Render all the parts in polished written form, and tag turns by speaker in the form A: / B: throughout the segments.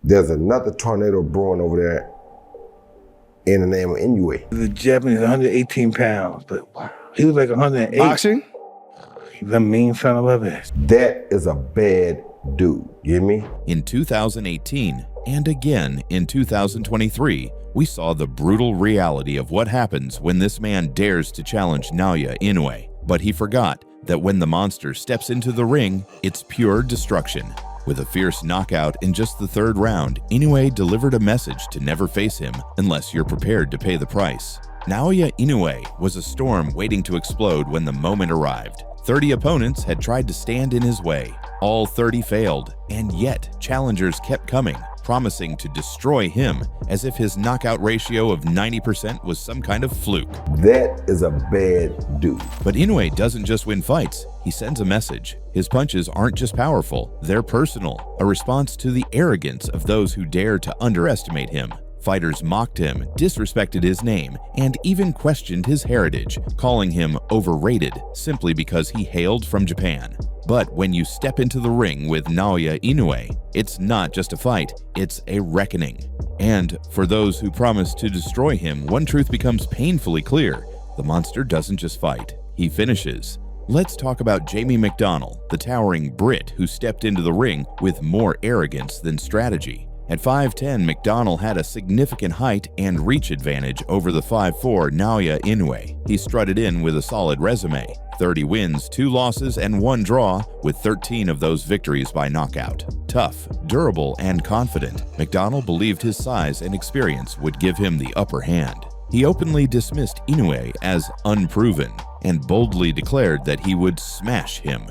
A: There's another tornado brewing over there in the name of Inoue.
B: The Japanese 118 pounds, but wow, he was like 108.
C: Boxing?
B: He's a mean son of a bitch.
A: That is a bad dude, you hear me?
D: In 2018, and again in 2023, we saw the brutal reality of what happens when this man dares to challenge Naoya Inoue. But he forgot that when the monster steps into the ring, it's pure destruction. With a fierce knockout in just the third round, Inoue delivered a message to never face him unless you're prepared to pay the price. Naoya Inoue was a storm waiting to explode when the moment arrived. 30 opponents had tried to stand in his way. All 30 failed, and yet challengers kept coming, promising to destroy him as if his knockout ratio of 90% was some kind of fluke.
A: That is a bad dude.
D: But Inoue doesn't just win fights, he sends a message. His punches aren't just powerful, they're personal, a response to the arrogance of those who dare to underestimate him. Fighters mocked him, disrespected his name, and even questioned his heritage, calling him overrated simply because he hailed from Japan. But when you step into the ring with Naoya Inoue, it's not just a fight, it's a reckoning. And for those who promise to destroy him, one truth becomes painfully clear. The monster doesn't just fight, he finishes. Let's talk about Jamie McDonnell, the towering Brit who stepped into the ring with more arrogance than strategy. At 5'10", McDonnell had a significant height and reach advantage over the 5'4" Naoya Inoue. He strutted in with a solid resume, 30 wins, 2 losses, and 1 draw, with 13 of those victories by knockout. Tough, durable, and confident, McDonnell believed his size and experience would give him the upper hand. He openly dismissed Inoue as unproven and boldly declared that he would smash him.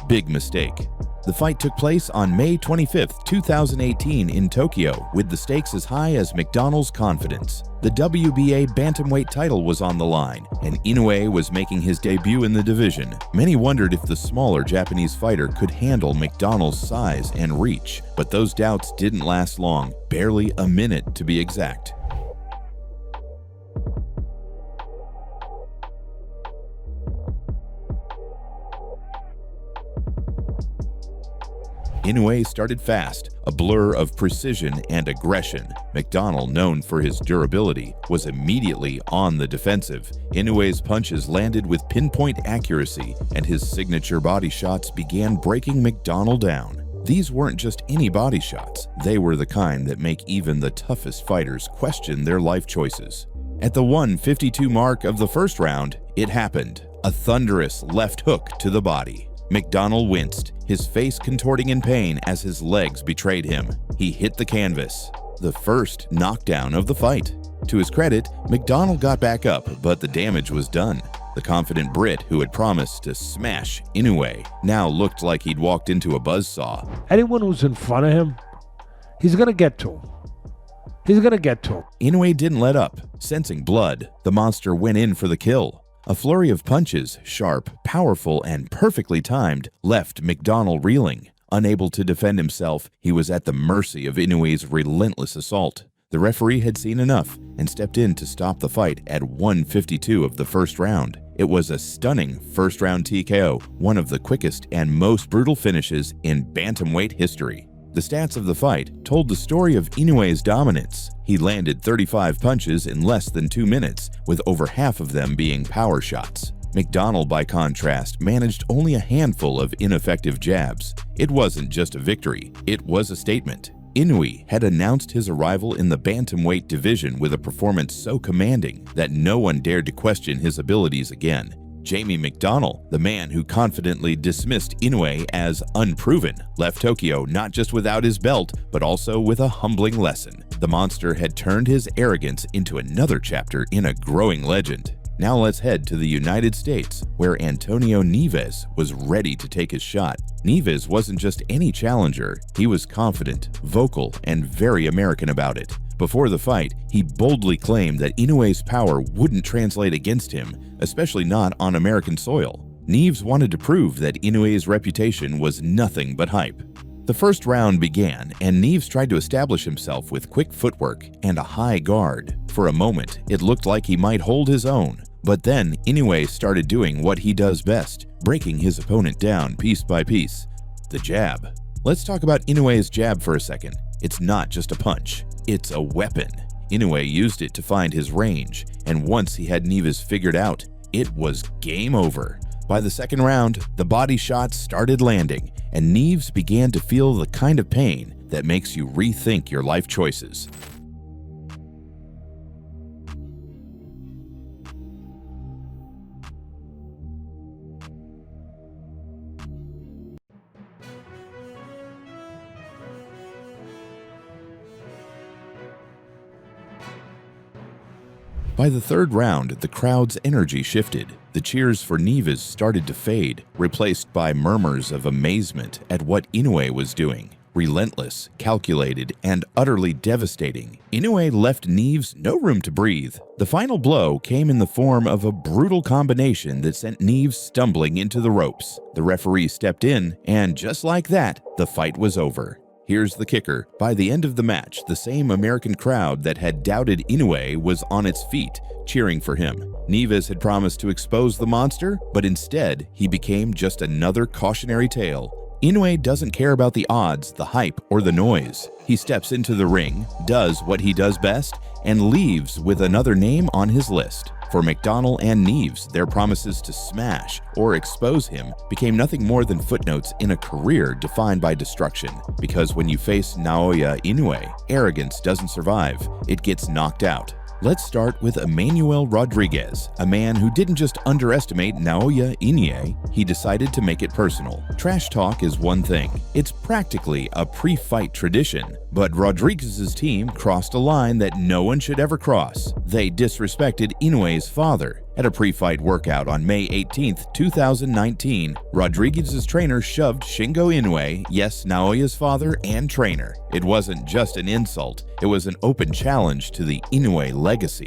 D: Big mistake. The fight took place on May 25, 2018 in Tokyo, with the stakes as high as McDonnell's confidence. The WBA bantamweight title was on the line, and Inoue was making his debut in the division. Many wondered if the smaller Japanese fighter could handle McDonnell's size and reach, but those doubts didn't last long, barely a minute to be exact. Inoue started fast, a blur of precision and aggression. McDonnell, known for his durability, was immediately on the defensive. Inoue's punches landed with pinpoint accuracy, and his signature body shots began breaking McDonnell down. These weren't just any body shots, they were the kind that make even the toughest fighters question their life choices. At the 1:52 mark of the first round, it happened. A thunderous left hook to the body. McDonnell winced, his face contorting in pain as his legs betrayed him. He hit the canvas. The first knockdown of the fight. To his credit, McDonnell got back up, but the damage was done. The confident Brit who had promised to smash Inoue now looked like he'd walked into a buzzsaw.
E: Anyone who's in front of him, he's gonna get to him. He's gonna get to him.
D: Inoue didn't let up. Sensing blood, the monster went in for the kill. A flurry of punches, sharp, powerful, and perfectly timed, left McDonnell reeling. Unable to defend himself, he was at the mercy of Inoue's relentless assault. The referee had seen enough and stepped in to stop the fight at 1:52 of the first round. It was a stunning first-round TKO, one of the quickest and most brutal finishes in bantamweight history. The stats of the fight told the story of Inoue's dominance. He landed 35 punches in less than 2 minutes, with over half of them being power shots. McDonnell, by contrast, managed only a handful of ineffective jabs. It wasn't just a victory, it was a statement. Inoue had announced his arrival in the bantamweight division with a performance so commanding that no one dared to question his abilities again. Jamie McDonnell, the man who confidently dismissed Inoue as unproven, left Tokyo not just without his belt, but also with a humbling lesson. The monster had turned his arrogance into another chapter in a growing legend. Now let's head to the United States, where Antonio Neves was ready to take his shot. Neves wasn't just any challenger, he was confident, vocal, and very American about it. Before the fight, he boldly claimed that Inoue's power wouldn't translate against him, especially not on American soil. Neves wanted to prove that Inoue's reputation was nothing but hype. The first round began, and Neves tried to establish himself with quick footwork and a high guard. For a moment, it looked like he might hold his own. But then, Inoue started doing what he does best, breaking his opponent down piece by piece. The jab. Let's talk about Inoue's jab for a second. It's not just a punch, it's a weapon. Inoue used it to find his range, and once he had Neves figured out, it was game over. By the second round, the body shots started landing, and Neves began to feel the kind of pain that makes you rethink your life choices. By the third round, the crowd's energy shifted. The cheers for Neves started to fade, replaced by murmurs of amazement at what Inoue was doing. Relentless, calculated, and utterly devastating, Inoue left Neves no room to breathe. The final blow came in the form of a brutal combination that sent Neves stumbling into the ropes. The referee stepped in, and just like that, the fight was over. Here's the kicker. By the end of the match, the same American crowd that had doubted Inoue was on its feet, cheering for him. Neves had promised to expose the monster, but instead, he became just another cautionary tale. Inoue doesn't care about the odds, the hype, or the noise. He steps into the ring, does what he does best, and leaves with another name on his list. For McDonnell and Neves, their promises to smash or expose him became nothing more than footnotes in a career defined by destruction. Because when you face Naoya Inoue, arrogance doesn't survive, it gets knocked out. Let's start with Emmanuel Rodriguez, a man who didn't just underestimate Naoya Inoue, he decided to make it personal. Trash talk is one thing. It's practically a pre-fight tradition. But Rodriguez's team crossed a line that no one should ever cross. They disrespected Inoue's father. At a pre-fight workout on May 18, 2019, Rodriguez's trainer shoved Shingo Inoue, yes, Naoya's father and trainer. It wasn't just an insult, it was an open challenge to the Inoue legacy.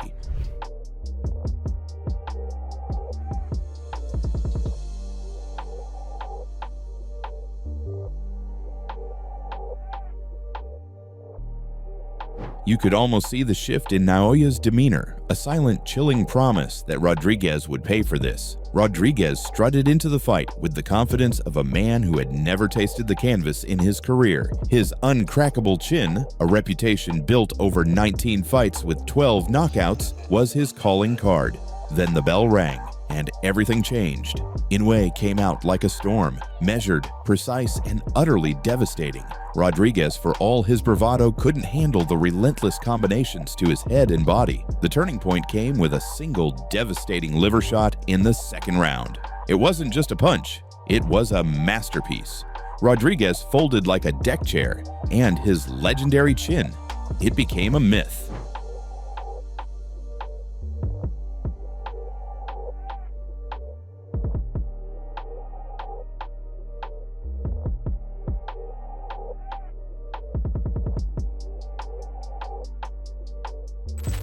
D: You could almost see the shift in Naoya's demeanor, a silent, chilling promise that Rodriguez would pay for this. Rodriguez strutted into the fight with the confidence of a man who had never tasted the canvas in his career. His uncrackable chin, a reputation built over 19 fights with 12 knockouts, was his calling card. Then the bell rang, and everything changed. Inoue came out like a storm, measured, precise, and utterly devastating. Rodriguez, for all his bravado, couldn't handle the relentless combinations to his head and body. The turning point came with a single devastating liver shot in the second round. It wasn't just a punch, it was a masterpiece. Rodriguez folded like a deck chair, and his legendary chin, it became a myth.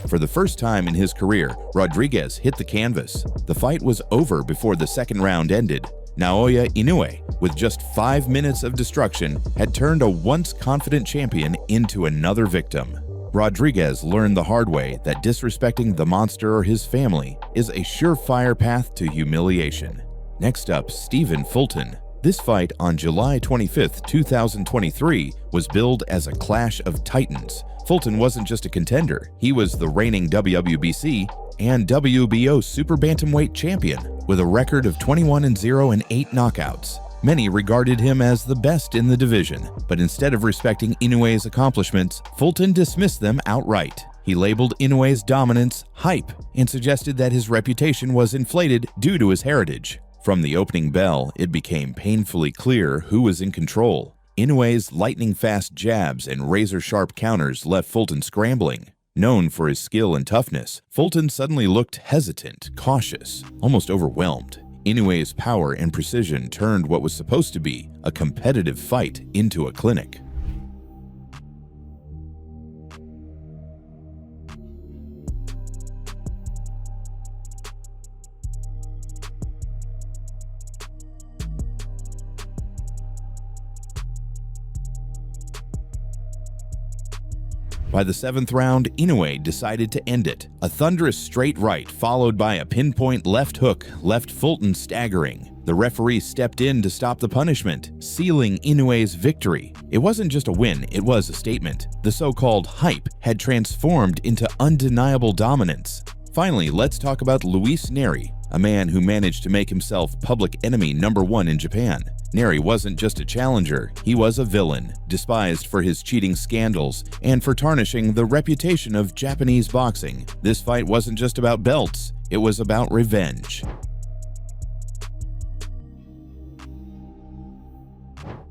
D: For the first time in his career, Rodriguez hit the canvas. The fight was over before the second round ended. Naoya Inoue, with just 5 minutes of destruction, had turned a once confident champion into another victim. Rodriguez learned the hard way that disrespecting the monster or his family is a surefire path to humiliation. Next up, Stephen Fulton. This fight on July 25, 2023 was billed as a clash of titans. Fulton wasn't just a contender, he was the reigning WWBC and WBO Super Bantamweight champion with a record of 21-0 and 8 knockouts. Many regarded him as the best in the division, but instead of respecting Inoue's accomplishments, Fulton dismissed them outright. He labeled Inoue's dominance hype and suggested that his reputation was inflated due to his heritage. From the opening bell, it became painfully clear who was in control. Inoue's lightning-fast jabs and razor-sharp counters left Fulton scrambling. Known for his skill and toughness, Fulton suddenly looked hesitant, cautious, almost overwhelmed. Inoue's power and precision turned what was supposed to be a competitive fight into a clinic. By the 7th round, Inoue decided to end it. A thunderous straight right followed by a pinpoint left hook left Fulton staggering. The referee stepped in to stop the punishment, sealing Inoue's victory. It wasn't just a win, it was a statement. The so-called hype had transformed into undeniable dominance. Finally, let's talk about Luis Neri, a man who managed to make himself public enemy #1 in Japan. Neri wasn't just a challenger, he was a villain, despised for his cheating scandals and for tarnishing the reputation of Japanese boxing. This fight wasn't just about belts, it was about revenge.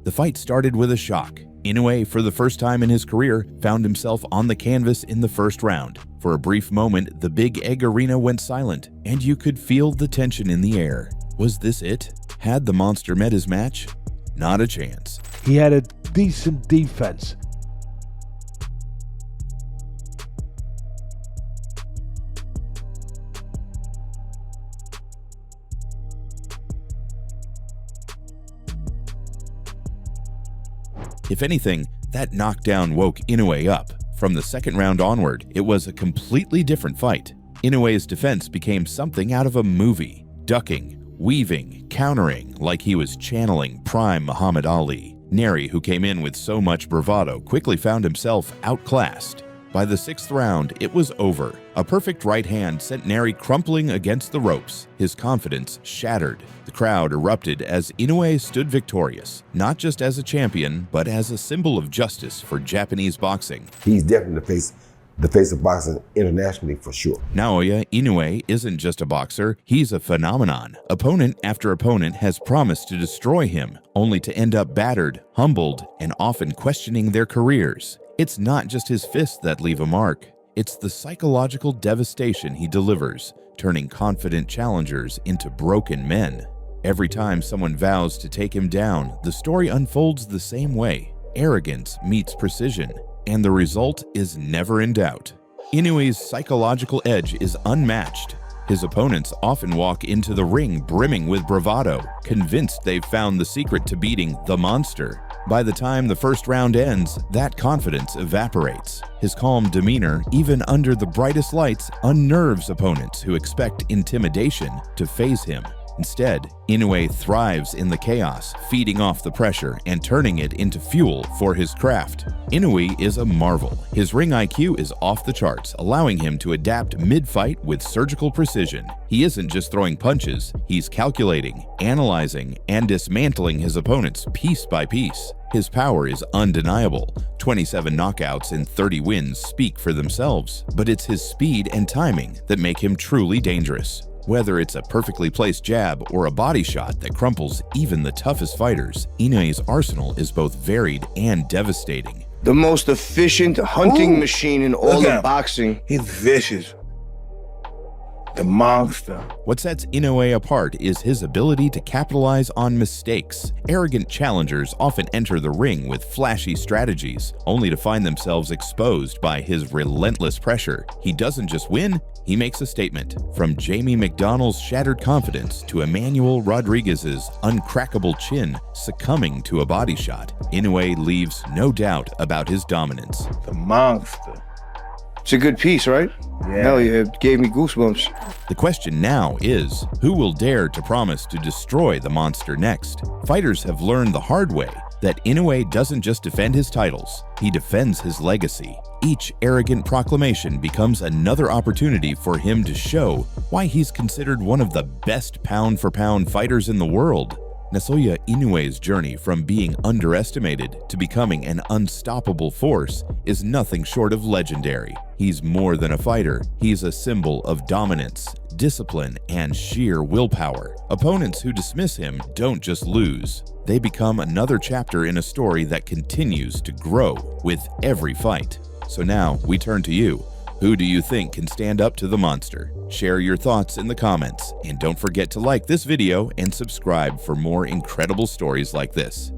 D: The fight started with a shock. Inoue, for the first time in his career, found himself on the canvas in the first round. For a brief moment, the Big Egg Arena went silent, and you could feel the tension in the air. Was this it? Had the monster met his match? Not a chance.
E: He had a decent defense.
D: If anything, that knockdown woke Inoue up. From the 2nd round onward, it was a completely different fight. Inoue's defense became something out of a movie, ducking, weaving, countering like he was channeling prime Muhammad Ali. Neri, who came in with so much bravado, quickly found himself outclassed. By the 6th round, it was over. A perfect right hand sent Neri crumpling against the ropes, his confidence shattered. The crowd erupted as Inoue stood victorious, not just as a champion, but as a symbol of justice for Japanese boxing.
A: He's definitely the face of boxing internationally for sure.
D: Naoya Inoue isn't just a boxer, he's a phenomenon. Opponent after opponent has promised to destroy him, only to end up battered, humbled, and often questioning their careers. It's not just his fists that leave a mark. It's the psychological devastation he delivers, turning confident challengers into broken men. Every time someone vows to take him down, the story unfolds the same way. Arrogance meets precision, and the result is never in doubt. Inoue's psychological edge is unmatched. His opponents often walk into the ring brimming with bravado, convinced they've found the secret to beating the monster. By the time the first round ends, that confidence evaporates. His calm demeanor, even under the brightest lights, unnerves opponents who expect intimidation to faze him. Instead, Inoue thrives in the chaos, feeding off the pressure and turning it into fuel for his craft. Inoue is a marvel. His ring IQ is off the charts, allowing him to adapt mid-fight with surgical precision. He isn't just throwing punches, he's calculating, analyzing, and dismantling his opponents piece by piece. His power is undeniable. 27 knockouts and 30 wins speak for themselves, but it's his speed and timing that make him truly dangerous. Whether it's a perfectly placed jab or a body shot that crumples even the toughest fighters, Inoue's arsenal is both varied and devastating.
C: The most efficient hunting machine in all of boxing.
B: He's vicious. The monster.
D: What sets Inoue apart is his ability to capitalize on mistakes. Arrogant challengers often enter the ring with flashy strategies, only to find themselves exposed by his relentless pressure. He doesn't just win, he makes a statement. From Jamie McDonnell's shattered confidence to Emmanuel Rodriguez's uncrackable chin succumbing to a body shot, Inoue leaves no doubt about his dominance.
B: The monster.
C: It's a good piece, right?
B: Yeah.
C: Hell yeah, it gave me goosebumps.
D: The question now is, who will dare to promise to destroy the monster next? Fighters have learned the hard way that Inoue doesn't just defend his titles, he defends his legacy. Each arrogant proclamation becomes another opportunity for him to show why he's considered one of the best pound-for-pound fighters in the world. Naoya Inoue's journey from being underestimated to becoming an unstoppable force is nothing short of legendary. He's more than a fighter, he's a symbol of dominance, discipline, and sheer willpower. Opponents who dismiss him don't just lose, they become another chapter in a story that continues to grow with every fight. So now we turn to you. Who do you think can stand up to the monster? Share your thoughts in the comments, and don't forget to like this video and subscribe for more incredible stories like this.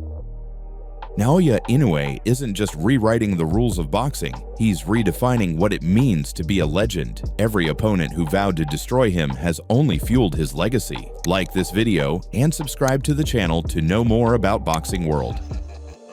D: Naoya Inoue isn't just rewriting the rules of boxing, he's redefining what it means to be a legend. Every opponent who vowed to destroy him has only fueled his legacy. Like this video and subscribe to the channel to know more about Boxing World.